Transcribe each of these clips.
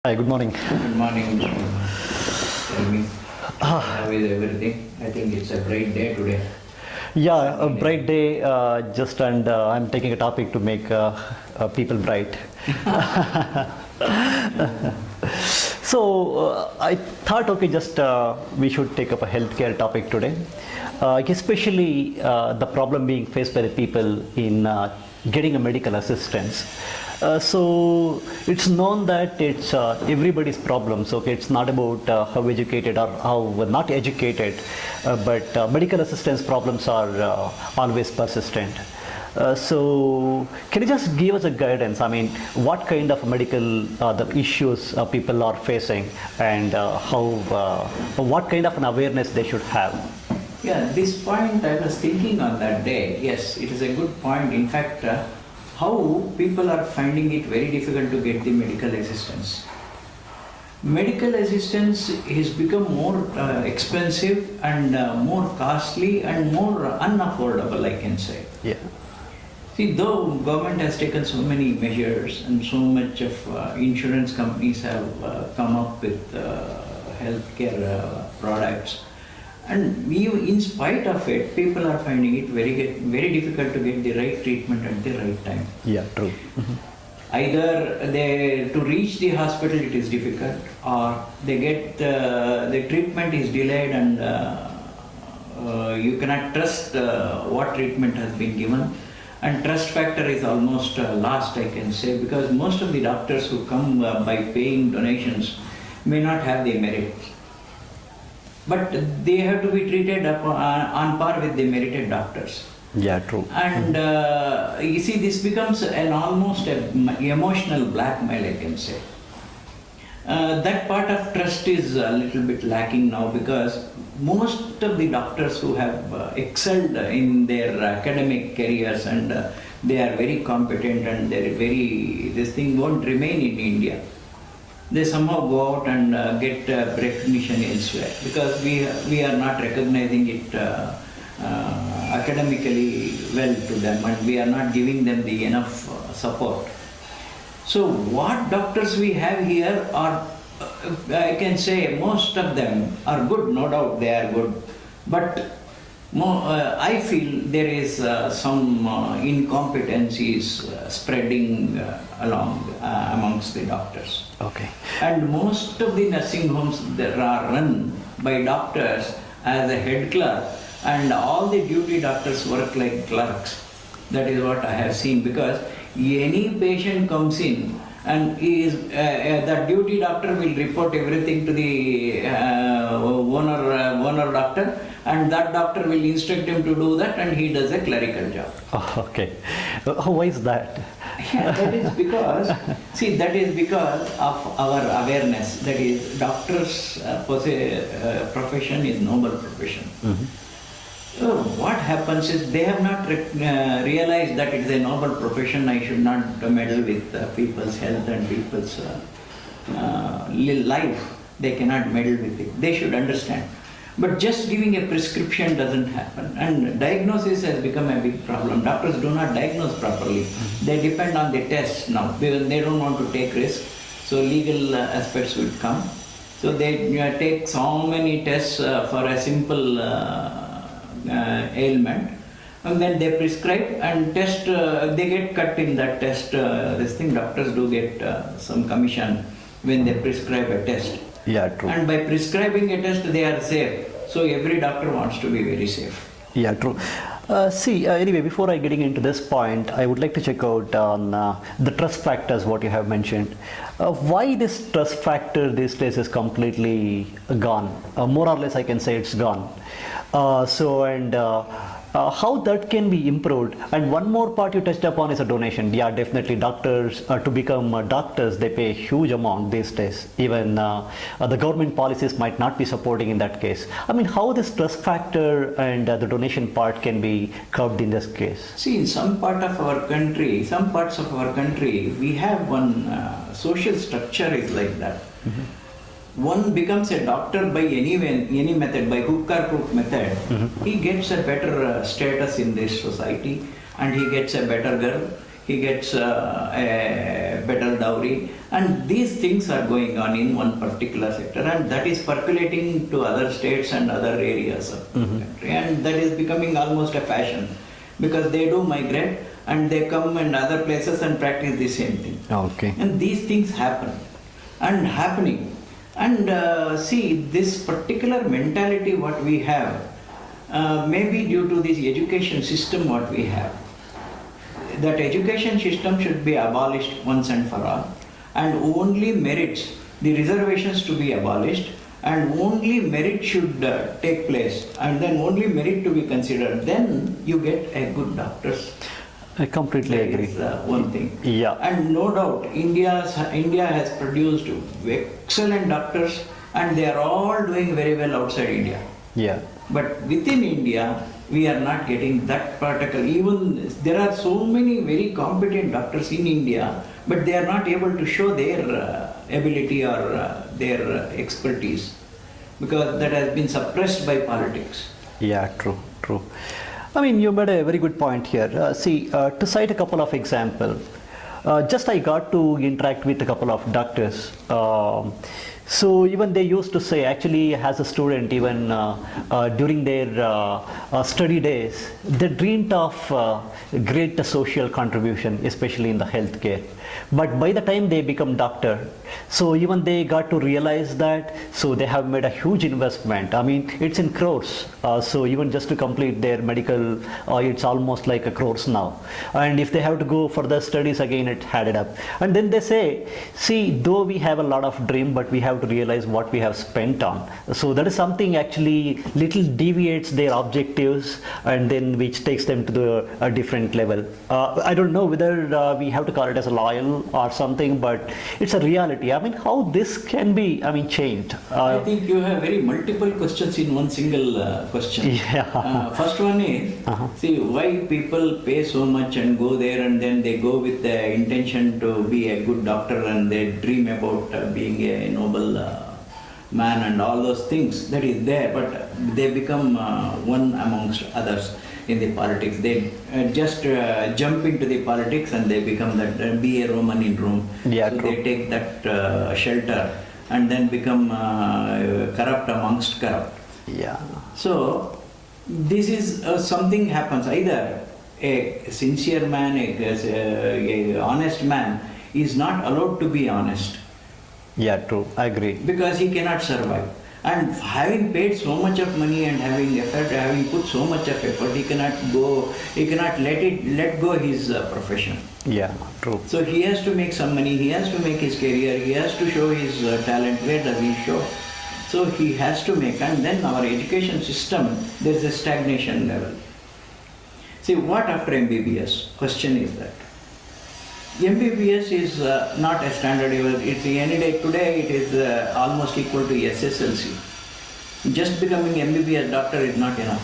Hi, good morning. Good morning, Mr. Tell me, how is everything? I think it's a bright day today. Yeah, a Sunny day. bright day, just and I'm taking a topic to make people bright. So I thought, okay, just we should take up a healthcare topic today, especially the problem being faced by the people in getting a medical assistance. So it's known that it's everybody's problems. Okay, it's not about how educated or how not educated, but medical assistance problems are always persistent. So can you just give us a guidance? I mean, what kind of medical the issues people are facing, and what kind of an awareness they should have? Yeah, this point I was thinking on that day. Yes, it is a good point. In fact, how people are finding it very difficult to get the medical assistance. Medical assistance has become more expensive and more costly and more unaffordable, I can say. Yeah. See, though government has taken so many measures and so much of insurance companies have come up with healthcare products, and in spite of it, people are finding it very difficult to get the right treatment at the right time. Yeah, true. Either to reach the hospital it is difficult, or they get the treatment is delayed and you cannot trust what treatment has been given. And trust factor is almost lost, I can say, because most of the doctors who come by paying donations may not have the merit. But they have to be treated on par with the merited doctors. Yeah, true. And you see, this becomes an almost emotional blackmail, I can say. That part of trust is a little bit lacking now, because most of the doctors who have excelled in their academic careers and they are very competent and this thing won't remain in India. They somehow go out and get recognition elsewhere, because we are not recognizing it academically well to them, and we are not giving them the enough support. So what doctors we have here are, I can say most of them are good, no doubt they are good, but I feel there is some incompetencies spreading along amongst the doctors. Okay. And most of the nursing homes that are run by doctors as a head clerk, and all the duty doctors work like clerks. That is what I have seen, because any patient comes in and the duty doctor will report everything to the owner doctor, and that doctor will instruct him to do that, and he does a clerical job. Oh, okay. Why is that? Yeah, that is because, see, that is because of our awareness. That is, doctors' profession is noble profession. Mm-hmm. So what happens is they have not realized that it is a noble profession. I should not meddle with people's health and people's life. They cannot meddle with it. They should understand. But just giving a prescription doesn't happen. And diagnosis has become a big problem. Doctors do not diagnose properly. They depend on the tests now, because they don't want to take risk. So legal aspects will come. So they take so many tests for a simple ailment, and then they prescribe and test, they get cut in that test. This thing, doctors do get some commission when they prescribe a test. Yeah, true. And by prescribing a test, they are safe. So every doctor wants to be very safe. Yeah, true. Anyway, before I getting into this point, I would like to check out on the trust factors, what you have mentioned. Why this trust factor these days is completely gone? More or less, I can say it's gone. How that can be improved. And one more part you touched upon is a donation. Yeah, definitely doctors, to become doctors, they pay a huge amount these days. Even the government policies might not be supporting in that case. I mean, how this trust factor and the donation part can be curbed in this case? See, in some parts of our country, we have one social structure is like that. Mm-hmm. One becomes a doctor by any method, by hook or crook method. Mm-hmm. He gets a better status in this society, and he gets a better girl. he gets a better dowry, and these things are going on in one particular sector, and that is percolating to other states and other areas of the country, and that is becoming almost a fashion, because they do migrate and they come in other places and practice the same thing. Okay. And these things happen and happening. And see, this particular mentality what we have, maybe due to this education system what we have. That education system should be abolished once and for all, and only merits, the reservations to be abolished, and only merit should take place, and then only merit to be considered. Then you get a good doctors. I completely agree. That is one thing. Yeah. And no doubt, India has produced excellent doctors, and they are all doing very well outside India. Yeah. But within India, we are not getting that particular. Even there are so many very competent doctors in India, but they are not able to show their ability or their expertise, because that has been suppressed by politics. Yeah, true, true. I mean, you made a very good point here. To cite a couple of examples, just I got to interact with a couple of doctors. So even they used to say, actually, as a student, even during their study days, they dreamed of great social contribution, especially in the healthcare. But by the time they become doctor, so even they got to realize that, so they have made a huge investment. I mean, it's in crores. So even just to complete their medical, it's almost like a crores now. And if they have to go for the studies again, it added up. And then they say, see, though we have a lot of dream, but we have to realize what we have spent on. So that is something actually little deviates their objectives, and then which takes them to a different level. I don't know whether we have to call it as a loyal or something, but it's a reality. I mean, how this can be, changed. I think you have very multiple questions in one single question. Yeah. First one is, see, why people pay so much and go there, and then they go with the intention to be a good doctor, and they dream about being a noble man and all those things. That is there, but they become one amongst others in the politics. They just jump into the politics, and they become that, be a Roman in Rome. Yeah, so true. they take that shelter and then become corrupt amongst corrupt. Yeah. So this is something happens. Either a sincere man, a honest man is not allowed to be honest, Yeah, true. I agree. because he cannot survive. And having paid so much of money and having put so much of effort, he cannot let go his profession. Yeah, true. So he has to make some money, he has to make his career, he has to show his talent. Where does he show? So he has to make, and then our education system, there is a stagnation level. See, what after MBBS? Question is that. MBBS is not a standard level. It's any day today. It is almost equal to SSLC. Just becoming MBBS doctor is not enough.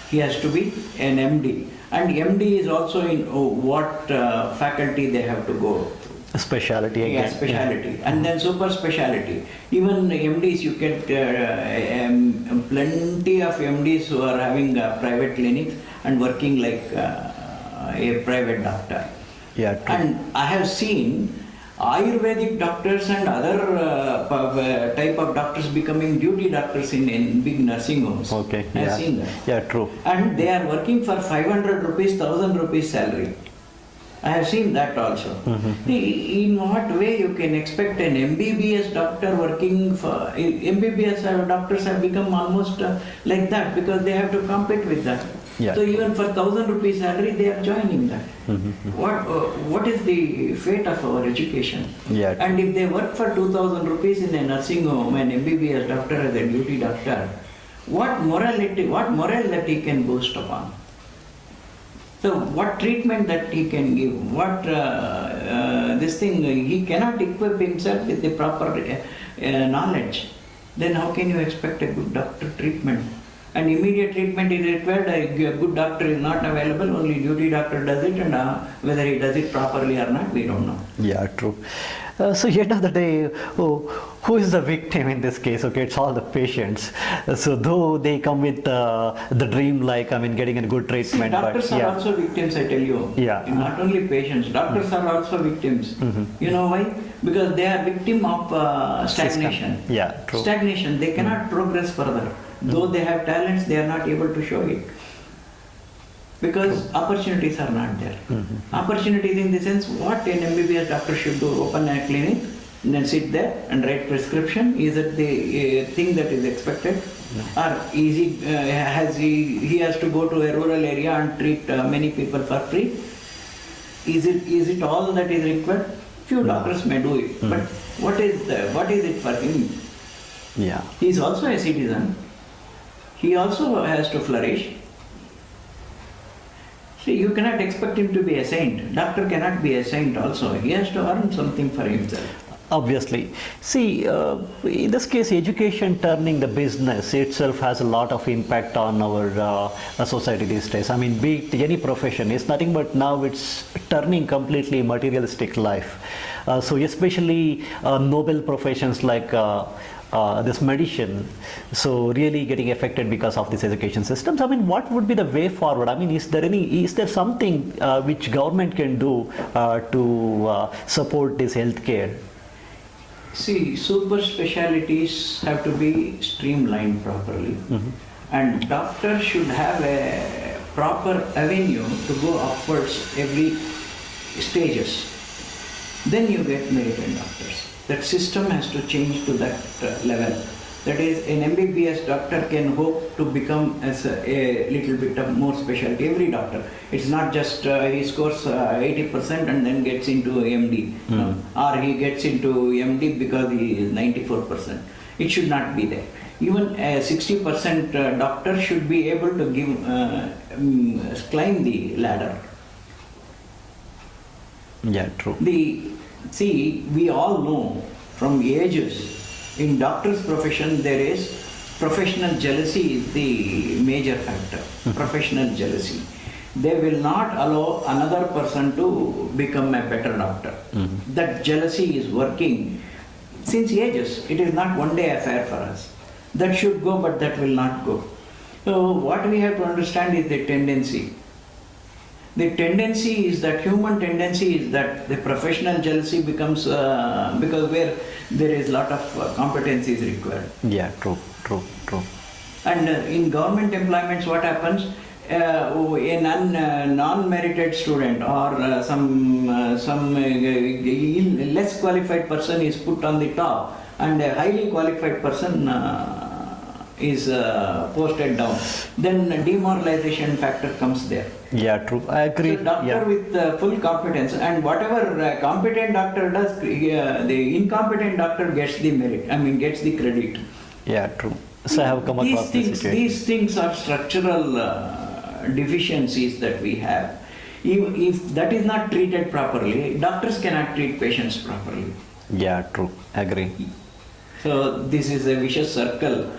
He has to be an MD, and MD is also in what faculty they have to go. Speciality again. Yeah, speciality, and then super speciality. Even MDs, you get plenty of MDs who are having private clinics and working like a private doctor. Yeah, true. And I have seen Ayurvedic doctors and other type of doctors becoming duty doctors in big nursing homes. Okay. I have seen that. Yeah, true. And they are working for 500 rupees, 1000 rupees salary. I have seen that also. In what way you can expect an MBBS doctor working for... MBBS doctors have become almost like that, because they have to compete with that. Yeah. So even for 1000 rupees salary, they are joining that. What is the fate of our education? Yeah. And if they work for 2000 rupees in a nursing home, an MBBS doctor as a duty doctor, what moral that he can boast upon? So what treatment that he can give? What he cannot equip himself with the proper knowledge. Then how can you expect a good doctor treatment? And immediate treatment is required. A good doctor is not available. Only duty doctor does it, and whether he does it properly or not, we don't know. Yeah, true. So end of the day, who is the victim in this case? Okay, it's all the patients. So though they come with the dream, like I mean, getting a good See, treatment, doctors but are also victims, I tell you. Yeah. Not only patients, doctors are also victims. You know why? Because they are victim of stagnation. System. Yeah, true. Stagnation, they cannot progress further. Though they have talents, they are not able to show it. Because opportunities are not there. Opportunities in the sense, what an MBBS doctor should do, open a clinic, and then sit there and write prescription. Is it the thing that is expected? Or is he has to go to a rural area and treat many people for free? Is it all that is required? Few doctors may do it, but what is it for him? Yeah. He is also a citizen. He also has to flourish. See, you cannot expect him to be a saint. Doctor cannot be a saint also. He has to earn something for himself. Obviously. See, in this case, education turning the business itself has a lot of impact on our society these days. I mean, be it any profession, it's nothing but now it's turning completely materialistic life. So especially noble professions like this medicine, so really getting affected because of this education systems. I mean, what would be the way forward? I mean, is there something which government can do to support this healthcare? See, super specialities have to be streamlined properly, and doctors should have a proper avenue to go upwards every stages. Then you get merited doctors. That system has to change to that level. That is, an MBBS doctor can hope to become as a little bit of more specialty. Every doctor. It's not just he scores 80% and then gets into MD. No. Or he gets into MD because he is 94%. It should not be there. Even a 60% doctor should be able to climb the ladder. Yeah, true. See, we all know from ages, in doctor's profession there is professional jealousy is the major factor. Professional jealousy. They will not allow another person to become a better doctor. That jealousy is working since ages. It is not one day affair for us. That should go, but that will not go. So what we have to understand is the tendency. The tendency is that human tendency is that the professional jealousy becomes because where there is lot of competencies required. Yeah, true. And in government employments, what happens? A non-merited student or some less qualified person is put on the top, and a highly qualified person is posted down. Then demoralization factor comes there. Yeah, true. I agree. So doctor with full competence, and whatever competent doctor does, the incompetent doctor gets the merit. I mean, gets the credit. Yeah, true. So I have come across this situation. These things are structural deficiencies that we have. If that is not treated properly, doctors cannot treat patients properly. Yeah, true. Agree. So this is a vicious circle.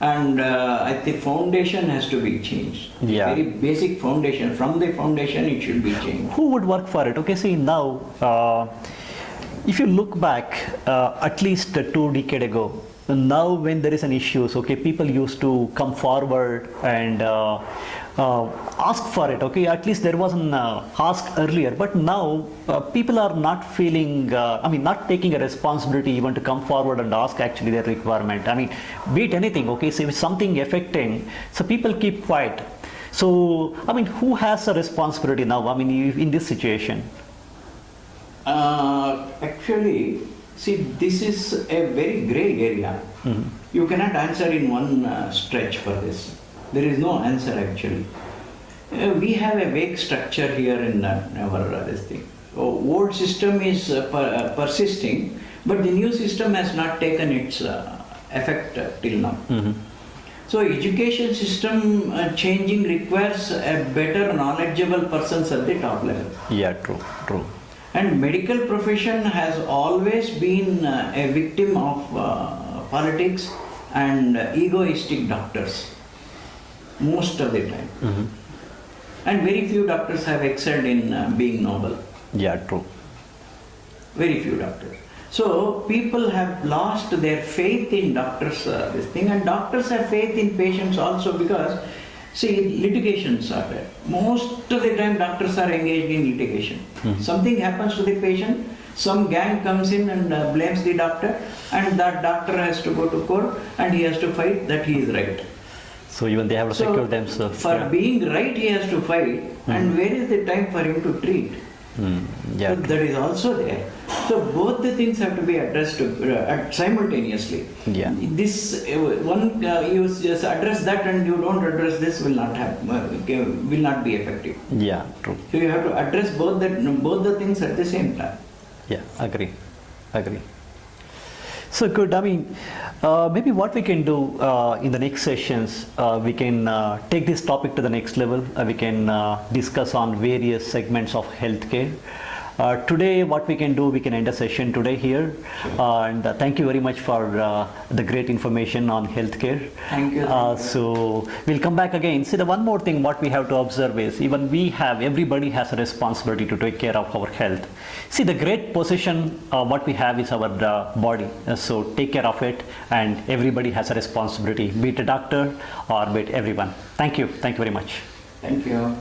And I think foundation has to be changed. Yeah. Very basic foundation. From the foundation, it should be changed. Who would work for it? Okay, see now, if you look back at least 2 decades ago, now when there is an issue, so, okay, people used to come forward and ask for it. Okay, at least there was an ask earlier, but now people are not feeling, not taking a responsibility even to come forward and ask actually their requirement. I mean, be it anything. Okay, so if something affecting, so people keep quiet. So, I mean, who has a responsibility now? I mean, in this situation. Actually, see, this is a very grey area. You cannot answer in one stretch for this. There is no answer actually. We have a vague structure here in our this thing. Old system is persisting, but the new system has not taken its effect till now. So education system changing requires a better knowledgeable persons at the top level. Yeah, true. And medical profession has always been a victim of politics and egoistic doctors most of the time. And very few doctors have excelled in being noble. Yeah, true. Very few doctors. So people have lost their faith in doctors, this thing, and doctors have faith in patients also because, see, litigations are there. Most of the time doctors are engaged in litigation. Something happens to the patient, some gang comes in and blames the doctor, and that doctor has to go to court and he has to fight that he is right. So even they have to secure themselves. For being right, he has to fight, and where is the time for him to treat? Yeah. So that is also there. So both the things have to be addressed simultaneously. Yeah. This one you just address that and you don't address this will not have will not be effective. Yeah, true. So you have to address both the things at the same time. Yeah, agree. So good. I mean, maybe what we can do in the next sessions, we can take this topic to the next level. We can discuss on various segments of healthcare. Today, what we can do, we can end a session today here. And thank you very much for the great information on healthcare. Thank you. So we'll come back again. See, the one more thing what we have to observe is even everybody has a responsibility to take care of our health. See, the great position what we have is our body. So take care of it, and everybody has a responsibility, be it a doctor or be it everyone. Thank you very much. Thank you.